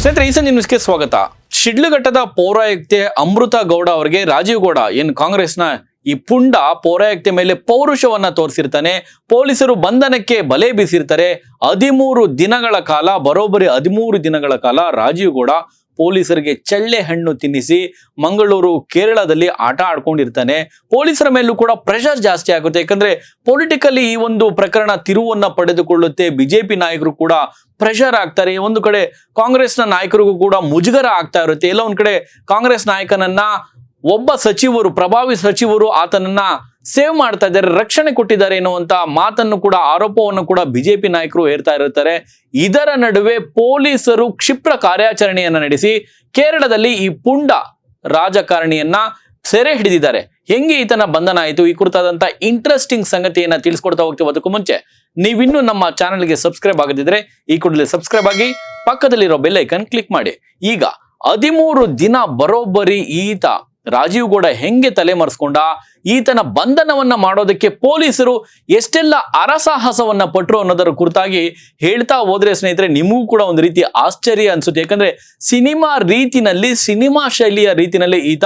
ಸ್ನೇಹಿತರೆ, ಈ ಸಂಜೆ ನ್ಯೂಸ್ಗೆ ಸ್ವಾಗತ. ಶಿಡ್ಲಘಟ್ಟದ ಪೌರಾಯುಕ್ತೆ ಅಮೃತ ಗೌಡ ಅವರಿಗೆ ರಾಜೀವ್ ಗೌಡ ಏನು ಕಾಂಗ್ರೆಸ್ನ ಈ ಪುಂಡ ಪೌರಾಯುಕ್ತೆ ಮೇಲೆ ಪೌರುಷವನ್ನ ತೋರಿಸಿರ್ತಾನೆ. ಪೊಲೀಸರು ಬಂಧನಕ್ಕೆ ಬಲೆ ಬೀಸಿರ್ತಾರೆ. 13 ದಿನಗಳ ಕಾಲ, ಬರೋಬ್ಬರಿ 13 ದಿನಗಳ ಕಾಲ ರಾಜೀವ್ ಗೌಡ ಪೊಲೀಸರಿಗೆ ಚಳ್ಳೆ ಹಣ್ಣು ತಿನ್ನಿಸಿ ಮಂಗಳೂರು ಕೇರಳದಲ್ಲಿ ಆಟ ಆಡ್ಕೊಂಡಿರ್ತಾನೆ. ಪೊಲೀಸರ ಮೇಲೂ ಕೂಡ ಪ್ರೆಷರ್ ಜಾಸ್ತಿ ಆಗುತ್ತೆ. ಯಾಕಂದ್ರೆ ಪೊಲಿಟಿಕಲಿ ಈ ಒಂದು ಪ್ರಕರಣ ತಿರುವನ್ನ ಪಡೆದುಕೊಳ್ಳುತ್ತೆ. ಬಿಜೆಪಿ ನಾಯಕರು ಕೂಡ ಪ್ರೆಷರ್ ಆಗ್ತಾರೆ. ಒಂದು ಕಡೆ ಕಾಂಗ್ರೆಸ್ನ ನಾಯಕರಿಗೂ ಕೂಡ ಮುಜುಗರ ಆಗ್ತಾ ಇರುತ್ತೆ. ಎಲ್ಲ ಒಂದ್ ಕಡೆ ಕಾಂಗ್ರೆಸ್ ನಾಯಕನನ್ನ ಒಬ್ಬ ಸಚಿವರು, ಪ್ರಭಾವಿ ಸಚಿವರು ಆತನನ್ನ ಸೇವ್ ಮಾಡ್ತಾ ಇದ್ದಾರೆ, ರಕ್ಷಣೆ ಕೊಟ್ಟಿದ್ದಾರೆ ಎನ್ನುವಂತ ಮಾತನ್ನು ಕೂಡ, ಆರೋಪವನ್ನು ಕೂಡ ಬಿಜೆಪಿ ನಾಯಕರು ಹೇರ್ತಾ ಇರುತ್ತಾರೆ. ಇದರ ನಡುವೆ ಪೊಲೀಸರು ಕ್ಷಿಪ್ರ ಕಾರ್ಯಾಚರಣೆಯನ್ನ ನಡೆಸಿ ಕೇರಳದಲ್ಲಿ ಈ ಪುಂಡ ರಾಜಕಾರಣಿಯನ್ನ ಸೆರೆ ಹಿಡಿದಿದ್ದಾರೆ. ಹೆಂಗೆ ಈತನ ಬಂಧನ ಆಯಿತು, ಈ ಕುರಿತಾದಂತ ಇಂಟ್ರೆಸ್ಟಿಂಗ್ ಸಂಗತಿಯನ್ನ ತಿಳಿಸ್ಕೊಡ್ತಾ ಹೋಗ್ತೀವಿ. ಅದಕ್ಕೂ ಮುಂಚೆ ನೀವಿನ್ನೂ ನಮ್ಮ ಚಾನೆಲ್ಗೆ ಸಬ್ಸ್ಕ್ರೈಬ್ ಆಗದಿದ್ರೆ ಈ ಕೂಡಲೇ ಸಬ್ಸ್ಕ್ರೈಬ್ ಆಗಿ ಪಕ್ಕದಲ್ಲಿರೋ ಬೆಲ್ ಐಕನ್ ಕ್ಲಿಕ್ ಮಾಡಿ. ಈಗ 13 ದಿನ ಬರೋಬ್ಬರಿ ಈತ ರಾಜೀವ್ ಗೌಡ ಹೆಂಗೆ ತಲೆಮರೆಸ್ಕೊಂಡ, ಈತನ ಬಂಧನವನ್ನ ಮಾಡೋದಕ್ಕೆ ಪೊಲೀಸರು ಎಷ್ಟೆಲ್ಲ ಅರಸಾಹಸವನ್ನ ಪಟ್ರು ಅನ್ನೋದರ ಕುರಿತಾಗಿ ಹೇಳ್ತಾ ಹೋದ್ರೆ ಸ್ನೇಹಿತರೆ, ನಿಮಗೂ ಕೂಡ ಒಂದು ರೀತಿ ಆಶ್ಚರ್ಯ ಅನ್ಸುತ್ತೆ. ಯಾಕಂದ್ರೆ ಸಿನಿಮಾ ಶೈಲಿಯ ರೀತಿನಲ್ಲಿ ಈತ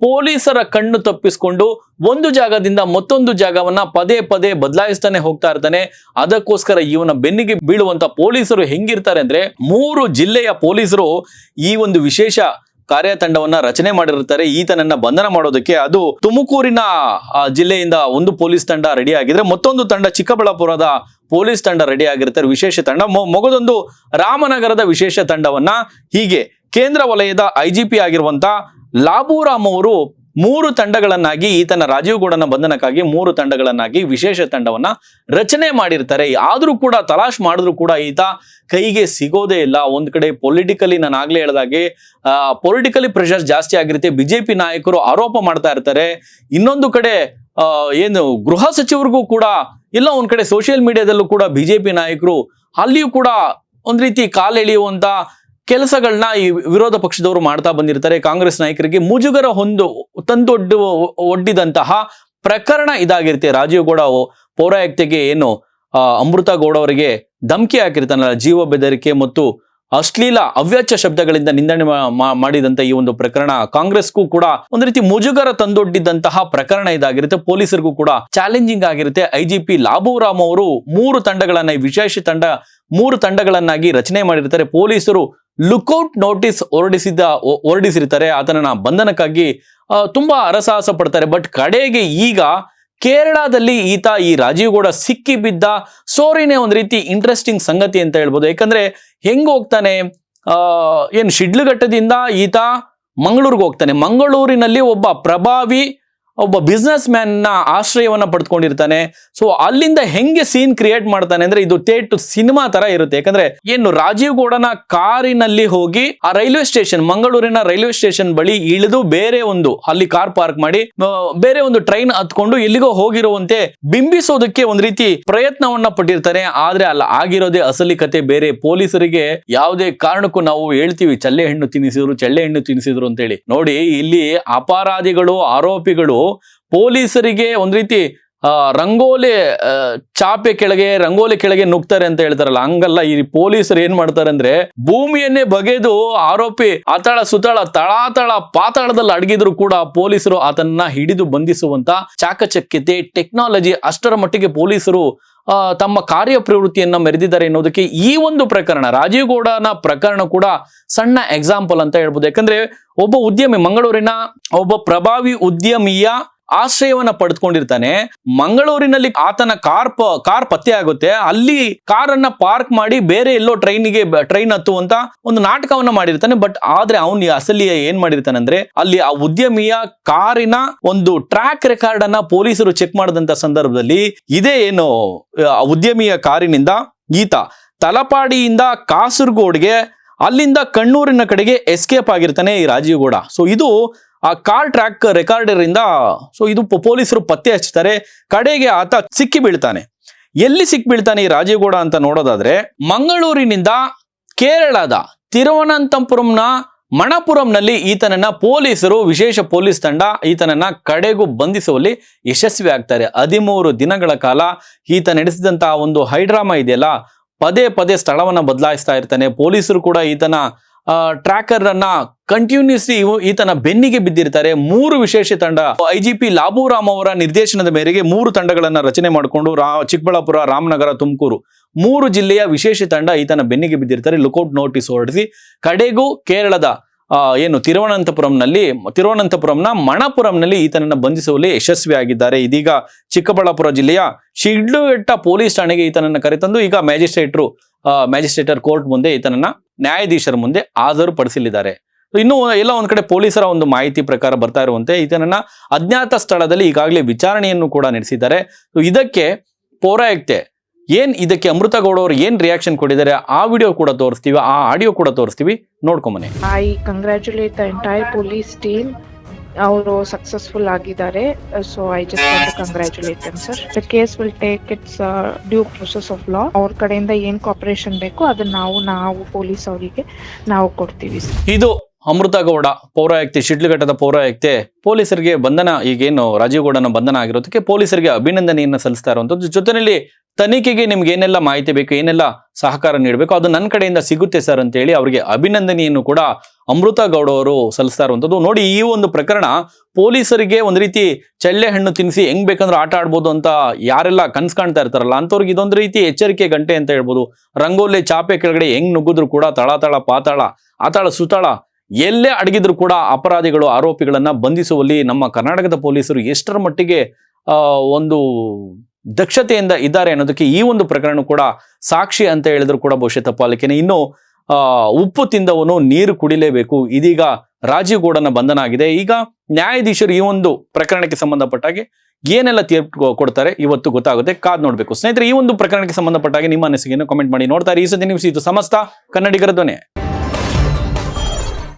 ಪೊಲೀಸರ ಕಣ್ಣು ತಪ್ಪಿಸ್ಕೊಂಡು ಒಂದು ಜಾಗದಿಂದ ಮತ್ತೊಂದು ಜಾಗವನ್ನ ಪದೇ ಪದೇ ಬದಲಾಯಿಸ್ತಾನೆ ಹೋಗ್ತಾ ಇರ್ತಾನೆ. ಅದಕ್ಕೋಸ್ಕರ ಇವನ ಬೆನ್ನಿಗೆ ಬೀಳುವಂತ ಪೊಲೀಸರು ಹೆಂಗಿರ್ತಾರೆ ಅಂದ್ರೆ, 3 ಜಿಲ್ಲೆಯ ಪೊಲೀಸರು ಈ ಒಂದು ವಿಶೇಷ ಕಾರ್ಯತಂಡವನ್ನ ರಚನೆ ಮಾಡಿರುತ್ತಾರೆ ಈತನನ್ನ ಬಂಧನ ಮಾಡೋದಕ್ಕೆ. ಅದು ತುಮಕೂರಿನ ಜಿಲ್ಲೆಯಿಂದ ಒಂದು ಪೊಲೀಸ್ ತಂಡ ರೆಡಿ ಆಗಿದ್ರೆ, ಮತ್ತೊಂದು ತಂಡ ಚಿಕ್ಕಬಳ್ಳಾಪುರದ ಪೊಲೀಸ್ ತಂಡ ರೆಡಿ ಆಗಿರ್ತಾರೆ, ವಿಶೇಷ ತಂಡ. ಮೊಗದೊಂದು ರಾಮನಗರದ ವಿಶೇಷ ತಂಡವನ್ನ, ಹೀಗೆ ಕೇಂದ್ರ ವಲಯದ IGP ಆಗಿರುವಂತ ಲಾಬೂರಾಮ್ ಅವರು 3 ತಂಡಗಳನ್ನಾಗಿ, ಈತನ ರಾಜೀವ್ ಗೌಡನ ಬಂಧನಕ್ಕಾಗಿ 3 ತಂಡಗಳನ್ನಾಗಿ ವಿಶೇಷ ತಂಡವನ್ನ ರಚನೆ ಮಾಡಿರ್ತಾರೆ. ಆದ್ರೂ ಕೂಡ ತಲಾಶ್ ಮಾಡಿದ್ರು ಕೂಡ ಈತ ಕೈಗೆ ಸಿಗೋದೇ ಇಲ್ಲ. ಒಂದ್ ಕಡೆ ಪೊಲಿಟಿಕಲಿ, ನಾನು ಆಗ್ಲೇ ಹೇಳ್ದಾಗೆ ಪೊಲಿಟಿಕಲಿ ಪ್ರೆಷರ್ ಜಾಸ್ತಿ ಆಗಿರುತ್ತೆ. ಬಿಜೆಪಿ ನಾಯಕರು ಆರೋಪ ಮಾಡ್ತಾ ಇರ್ತಾರೆ. ಇನ್ನೊಂದು ಕಡೆ ಏನು ಗೃಹ ಸಚಿವರಿಗೂ ಕೂಡ, ಇಲ್ಲ ಒಂದ್ ಕಡೆ ಸೋಷಿಯಲ್ ಮೀಡಿಯಾದಲ್ಲೂ ಕೂಡ ಬಿಜೆಪಿ ನಾಯಕರು ಅಲ್ಲಿಯೂ ಕೂಡ ಒಂದ್ ರೀತಿ ಕಾಲೆಳೆಯುವಂತ ಕೆಲಸಗಳನ್ನ ಈ ವಿರೋಧ ಪಕ್ಷದವರು ಮಾಡ್ತಾ ಬಂದಿರ್ತಾರೆ. ಕಾಂಗ್ರೆಸ್ ನಾಯಕರಿಗೆ ಮುಜುಗರ ಒಡ್ಡಿದಂತಹ ಪ್ರಕರಣ ಇದಾಗಿರುತ್ತೆ. ರಾಜೀವ್ ಗೌಡ ಪೌರಾಯುಕ್ತೆಗೆ ಏನು ಅಮೃತ ಗೌಡ ಅವರಿಗೆ ಧಮಕಿ ಹಾಕಿರ್ತಾನಲ್ಲ, ಜೀವ ಬೆದರಿಕೆ ಮತ್ತು ಅಶ್ಲೀಲ ಅವ್ಯಾಚ್ಯ ಶಬ್ದಗಳಿಂದ ನಿಂದನೆ ಮಾಡಿದಂತ ಈ ಒಂದು ಪ್ರಕರಣ ಕಾಂಗ್ರೆಸ್ಗೂ ಕೂಡ ಒಂದು ರೀತಿ ಮುಜುಗರ ತಂದೊಡ್ಡಿದ್ದಂತಹ ಪ್ರಕರಣ ಇದಾಗಿರುತ್ತೆ. ಪೊಲೀಸರಿಗೂ ಕೂಡ ಚಾಲೆಂಜಿಂಗ್ ಆಗಿರುತ್ತೆ. IGP ಲಾಬೂರಾಮ್ ಅವರು 3 ತಂಡಗಳನ್ನ, ವಿಶೇಷ ತಂಡ 3 ತಂಡಗಳನ್ನಾಗಿ ರಚನೆ ಮಾಡಿರ್ತಾರೆ. ಪೊಲೀಸರು ಲುಕ್ಔಟ್ ನೋಟಿಸ್ ಹೊರಡಿಸಿರ್ತಾರೆ. ಆತನನ್ನ ಬಂಧನಕ್ಕಾಗಿ ತುಂಬಾ ಅರಸಾಹಸ ಪಡ್ತಾರೆ. ಬಟ್ ಕಡೆಗೆ ಈಗ ಕೇರಳದಲ್ಲಿ ಈತ, ಈ ರಾಜೀವ್ ಗೌಡ ಸಿಕ್ಕಿ ಬಿದ್ದ ಸ್ಟೋರಿನೇ ಒಂದು ರೀತಿ ಇಂಟ್ರೆಸ್ಟಿಂಗ್ ಸಂಗತಿ ಅಂತ ಹೇಳ್ಬೋದು. ಯಾಕಂದ್ರೆ ಹೆಂಗ್ ಹೋಗ್ತಾನೆ, ಏನ್ ಶಿಡ್ಲಘಟ್ಟದಿಂದ ಈತ ಮಂಗಳೂರಿಗೆ ಹೋಗ್ತಾನೆ. ಮಂಗಳೂರಿನಲ್ಲಿ ಒಬ್ಬ ಬಿಸ್ನೆಸ್ ಮ್ಯಾನ್ ನ ಆಶ್ರಯವನ್ನ ಪಡೆದುಕೊಂಡಿರ್ತಾನೆ. ಸೊ ಅಲ್ಲಿಂದ ಹೆಂಗೆ ಸೀನ್ ಕ್ರಿಯೇಟ್ ಮಾಡ್ತಾನೆ ಅಂದ್ರೆ, ಇದು ಥೇಟ್ ಸಿನಿಮಾ ತರ ಇರುತ್ತೆ. ಯಾಕಂದ್ರೆ ಏನು ರಾಜೀವ್ ಗೌಡನ ಕಾರಿನಲ್ಲಿ ಹೋಗಿ ಆ ರೈಲ್ವೆ ಸ್ಟೇಷನ್, ಮಂಗಳೂರಿನ ರೈಲ್ವೆ ಸ್ಟೇಷನ್ ಬಳಿ ಇಳಿದು ಅಲ್ಲಿ ಕಾರ್ ಪಾರ್ಕ್ ಮಾಡಿ ಬೇರೆ ಒಂದು ಟ್ರೈನ್ ಹತ್ಕೊಂಡು ಎಲ್ಲಿಗೋ ಹೋಗಿರುವಂತೆ ಬಿಂಬಿಸೋದಕ್ಕೆ ಒಂದ್ ರೀತಿ ಪ್ರಯತ್ನವನ್ನ ಪಟ್ಟಿರ್ತಾನೆ. ಆದ್ರೆ ಅಲ್ಲ ಆಗಿರೋದೇ ಅಸಲಿ ಕತೆ ಬೇರೆ. ಪೊಲೀಸರಿಗೆ ಯಾವುದೇ ಕಾರಣಕ್ಕೂ ನಾವು ಹೇಳ್ತೀವಿ ಚಳ್ಳೆ ಹಣ್ಣು ತಿನ್ನಿಸಿದ್ರು ಅಂತ ಹೇಳಿ. ನೋಡಿ, ಇಲ್ಲಿ ಅಪರಾಧಿಗಳು, ಆರೋಪಿಗಳು ಪೊಲೀಸರಿಗೆ ಒಂದ್ ರೀತಿ ರಂಗೋಲಿ ಕೆಳಗೆ ನುಗ್ತಾರೆ ಅಂತ ಹೇಳ್ತಾರಲ್ಲ, ಹಂಗಲ್ಲ. ಈ ಪೊಲೀಸರು ಏನ್ ಮಾಡ್ತಾರೆ ಅಂದ್ರೆ, ಭೂಮಿಯನ್ನೇ ಬಗೆದು ಆರೋಪಿ ಅತಳ ಸುತಳ ತಳಾತಳ ಪಾತಾಳದಲ್ಲಿ ಅಡಗಿದ್ರು ಕೂಡ ಪೊಲೀಸರು ಆತನ್ನ ಹಿಡಿದು ಬಂಧಿಸುವಂತ ಚಾಕಚಕ್ಯತೆ, ಟೆಕ್ನಾಲಜಿ ಅಷ್ಟರ ಮಟ್ಟಿಗೆ ಪೊಲೀಸರು ತಮ್ಮ ಕಾರ್ಯಪ್ರವೃತ್ತಿಯನ್ನ ಮೆರೆದಿದ್ದಾರೆ ಎನ್ನುವುದಕ್ಕೆ ಈ ಒಂದು ಪ್ರಕರಣ, ರಾಜೀವ್ ಗೌಡನ ಪ್ರಕರಣ ಕೂಡ ಸಣ್ಣ ಎಕ್ಸಾಂಪಲ್ ಅಂತ ಹೇಳ್ಬೋದು. ಯಾಕಂದ್ರೆ ಒಬ್ಬ ಉದ್ಯಮಿ, ಮಂಗಳೂರಿನ ಒಬ್ಬ ಪ್ರಭಾವಿ ಉದ್ಯಮಿಯ ಆಶ್ರಯವನ್ನ ಪಡೆದುಕೊಂಡಿರ್ತಾನೆ. ಮಂಗಳೂರಿನಲ್ಲಿ ಆತನ ಕಾರ್ ಪತ್ತೆ ಆಗುತ್ತೆ. ಅಲ್ಲಿ ಕಾರನ್ನ ಪಾರ್ಕ್ ಮಾಡಿ ಬೇರೆ ಎಲ್ಲೋ ಟ್ರೈನ್ ಹತ್ತುವಂತ ಒಂದು ನಾಟಕವನ್ನ ಮಾಡಿರ್ತಾನೆ. ಬಟ್ ಆದ್ರೆ ಅವನು ಅಸಲಿ ಏನ್ ಮಾಡಿರ್ತಾನೆ ಅಂದ್ರೆ, ಅಲ್ಲಿ ಆ ಉದ್ಯಮಿಯ ಕಾರಿನ ಒಂದು ಟ್ರ್ಯಾಕ್ ರೆಕಾರ್ಡ್ ಅನ್ನ ಪೊಲೀಸರು ಚೆಕ್ ಮಾಡಿದಂತ ಸಂದರ್ಭದಲ್ಲಿ ಇದೇ ಏನು ಉದ್ಯಮಿಯ ಕಾರಿನಿಂದ ಈತ ತಲಪಾಡಿಯಿಂದ ಕಾಸರಗೋಡ್ಗೆ, ಅಲ್ಲಿಂದ ಕಣ್ಣೂರಿನ ಕಡೆಗೆ ಎಸ್ಕೇಪ್ ಆಗಿರ್ತಾನೆ ಈ ರಾಜೀವ್ ಗೌಡ. ಸೊ ಇದು ಆ ಕಾರ್ ಟ್ರ್ಯಾಕ್ ರೆಕಾರ್ಡರ್ ಇಂದ ಇದು ಪೊಲೀಸರು ಪತ್ತೆ ಹಚ್ತಾರೆ. ಕಡೆಗೆ ಆತ ಸಿಕ್ಕಿ ಬೀಳ್ತಾನೆ. ಎಲ್ಲಿ ಸಿಕ್ಕಿ ಬೀಳ್ತಾನೆ ಈ ರಾಜೀವ್ ಗೌಡ ಅಂತ ನೋಡೋದಾದ್ರೆ, ಮಂಗಳೂರಿನಿಂದ ಕೇರಳದ ತಿರುವನಂತಪುರಂನ ಮಣಪುರಂನಲ್ಲಿ ಈತನನ್ನ ಪೊಲೀಸರು, ವಿಶೇಷ ಪೊಲೀಸ್ ತಂಡ ಈತನನ್ನ ಕಡೆಗೂ ಬಂಧಿಸುವಲ್ಲಿ ಯಶಸ್ವಿ ಆಗ್ತಾರೆ. 13 ದಿನಗಳ ಕಾಲ ಈತ ನಡೆಸಿದಂತಹ ಒಂದು ಹೈಡ್ರಾಮಾ ಇದೆಯಲ್ಲ, ಪದೇ ಪದೇ ಸ್ಥಳವನ್ನ ಬದಲಾಯಿಸ್ತಾ ಇರ್ತಾನೆ. ಪೊಲೀಸರು ಕೂಡ ಈತನ ಟ್ರ್ಯಾಕರ್ ಅನ್ನ ಕಂಟಿನ್ಯೂಸ್ಲಿ ಈತನ ಬೆನ್ನಿಗೆ ಬಿದ್ದಿರ್ತಾರೆ. 3 ವಿಶೇಷ ತಂಡ IGP ಲಾಬುರಾಮ್ ಅವರ ನಿರ್ದೇಶನದ ಮೇರೆಗೆ 3 ತಂಡಗಳನ್ನ ರಚನೆ ಮಾಡಿಕೊಂಡು ಚಿಕ್ಕಬಳ್ಳಾಪುರ, ರಾಮನಗರ, ತುಮಕೂರು 3 ಜಿಲ್ಲೆಯ ವಿಶೇಷ ತಂಡ ಈತನ ಬೆನ್ನಿಗೆ ಬಿದ್ದಿರ್ತಾರೆ. ಲುಕೌಟ್ ನೋಟಿಸ್ ಹೊರಡಿಸಿ ಕಡೆಗೂ ಕೇರಳದ ತಿರುವನಂತಪುರಂನ ಮಣಪುರಂನಲ್ಲಿ ಈತನನ್ನ ಬಂಧಿಸುವಲ್ಲಿ ಯಶಸ್ವಿಯಾಗಿದ್ದಾರೆ. ಇದೀಗ ಚಿಕ್ಕಬಳ್ಳಾಪುರ ಜಿಲ್ಲೆಯ ಶಿಡ್ಲಘಟ್ಟ ಪೊಲೀಸ್ ಠಾಣೆಗೆ ಈತನನ್ನ ಕರೆತಂದು ಈಗ ಮ್ಯಾಜಿಸ್ಟ್ರೇಟರ್ ಕೋರ್ಟ್ ಮುಂದೆ ಈತನನ್ನ ನ್ಯಾಯಾಧೀಶರ ಮುಂದೆ ಹಾಜರುಪಡಿಸಲಿದ್ದಾರೆ. ಇನ್ನು ಎಲ್ಲ ಒಂದ್ ಕಡೆ ಪೊಲೀಸರ ಒಂದು ಮಾಹಿತಿ ಪ್ರಕಾರ ಬರ್ತಾ ಇರುವಂತೆ ಈತನನ್ನ ಅಜ್ಞಾತ ಸ್ಥಳದಲ್ಲಿ ಈಗಾಗಲೇ ವಿಚಾರಣೆಯನ್ನು ಕೂಡ ನಡೆಸಿದ್ದಾರೆ. ಇದಕ್ಕೆ ಪೌರಾಯುಕ್ತೆ ಇದಕ್ಕೆ ಅಮೃತ ಗೌಡ ಅವರು ಏನ್ ರಿಯಾಕ್ಷನ್ ಕೊಟ್ಟಿದ್ದಾರೆ ಆ ವಿಡಿಯೋ ಕೂಡ ತೋರಿಸ್ತೀವಿ, ಆ ಆಡಿಯೋ ಕೂಡ ತೋರಿಸ್ತೀವಿ, ನೋಡ್ಕೊಂಬನ್ನಿ. I congratulate the entire police team. ಅವರು ಸಕ್ಸಸ್ಫುಲ್ ಆಗಿದ್ದಾರೆ. So I just want to congratulate them sir. The case will take its due process of law. ಅವ್ರ ಕಡೆಯಿಂದ ಏನ್ ಕೋಆಪರೇಷನ್ ಬೇಕು ಅದನ್ನ ನಾವು ಪೊಲೀಸ್ ಅವರಿಗೆ ನಾವು ಕೊಡ್ತೀವಿ. ಇದು ಅಮೃತ ಗೌಡ ಪೌರಾಯುಕ್ತೆ, ಶಿಡ್ಲಘಟ್ಟದ ಪೌರಾಯುಕ್ತೆ. ಪೊಲೀಸರಿಗೆ ಬಂಧನ, ಈಗೇನು ರಾಜೀವ್ ಗೌಡನ ಬಂಧನ ಆಗಿರೋದಕ್ಕೆ ಪೊಲೀಸರಿಗೆ ಅಭಿನಂದನೆಯನ್ನ ಸಲ್ಲಿಸ್ತಾ ಇರುವಂತದ್ದು. ಜೊತೆಯಲ್ಲಿ ತನಿಖೆಗೆ ನಿಮ್ಗೆ ಏನೆಲ್ಲ ಮಾಹಿತಿ ಬೇಕು, ಏನೆಲ್ಲ ಸಹಕಾರ ನೀಡಬೇಕು ಅದು ನನ್ನ ಕಡೆಯಿಂದ ಸಿಗುತ್ತೆ ಸರ್ ಅಂತ ಹೇಳಿ ಅವರಿಗೆ ಅಭಿನಂದನೆಯನ್ನು ಕೂಡ ಅಮೃತ ಗೌಡ ಅವರು ಸಲ್ಲಿಸ್ತಾ ಇರುವಂತದ್ದು. ನೋಡಿ, ಈ ಒಂದು ಪ್ರಕರಣ ಪೊಲೀಸರಿಗೆ ಒಂದ್ ರೀತಿ ಚಳ್ಳೆ ಹಣ್ಣು ತಿನ್ನಿಸಿ ಹೆಂಗ್ ಬೇಕಂದ್ರೆ ಆಟ ಆಡ್ಬೋದು ಅಂತ ಯಾರೆಲ್ಲ ಕನ್ಸ್ ಕಾಣ್ತಾ ಇರ್ತಾರಲ್ಲ ಅಂತವ್ರಿಗೆ ಇದೊಂದು ರೀತಿ ಎಚ್ಚರಿಕೆ ಗಂಟೆ ಅಂತ ಹೇಳ್ಬೋದು. ರಂಗೋಲಿ ಚಾಪೆ ಕೆಳಗಡೆ ಹೆಂಗ್ ನುಗ್ಗಿದ್ರು ಕೂಡ ತಳಾತಳ ಪಾತಾಳ ಆತಾಳ ಸುತಾಳ ಎಲ್ಲೇ ಅಡಗಿದ್ರು ಕೂಡ ಅಪರಾಧಿಗಳು, ಆರೋಪಿಗಳನ್ನ ಬಂಧಿಸುವಲ್ಲಿ ನಮ್ಮ ಕರ್ನಾಟಕದ ಪೊಲೀಸರು ಎಷ್ಟರ ಮಟ್ಟಿಗೆ ಒಂದು ದಕ್ಷತೆಯಿಂದ ಇದ್ದಾರೆ ಅನ್ನೋದಕ್ಕೆ ಈ ಒಂದು ಪ್ರಕರಣ ಕೂಡ ಸಾಕ್ಷಿ ಅಂತ ಹೇಳಿದ್ರು ಕೂಡ ಬಹುಶಃ ತಪ್ಪಾಲಿಕೆನೆ. ಇನ್ನು ಉಪ್ಪು ತಿಂದವನು ನೀರು ಕುಡಿಲೇಬೇಕು. ಇದೀಗ ರಾಜೀವ್ ಗೌಡನ ಬಂಧನ ಆಗಿದೆ. ಈಗ ನ್ಯಾಯಾಧೀಶರು ಈ ಒಂದು ಪ್ರಕರಣಕ್ಕೆ ಸಂಬಂಧಪಟ್ಟಾಗೆ ಏನೆಲ್ಲ ತೀರ್ಪು ಕೊಡ್ತಾರೆ ಇವತ್ತು ಗೊತ್ತಾಗುತ್ತೆ, ಕಾದ್ ನೋಡ್ಬೇಕು. ಸ್ನೇಹಿತರೆ, ಈ ಒಂದು ಪ್ರಕರಣಕ್ಕೆ ಸಂಬಂಧಪಟ್ಟಾಗೆ ನಿಮ್ಮ ಅನಿಸಿಕೆಯನ್ನು ಕಾಮೆಂಟ್ ಮಾಡಿ. ನೋಡ್ತಾರೆ ಈ ಸತಿ ನ್ಯೂಸ್, ಇದು ಸಮಸ್ತ ಕನ್ನಡಿಗರ ಧ್ವನಿ.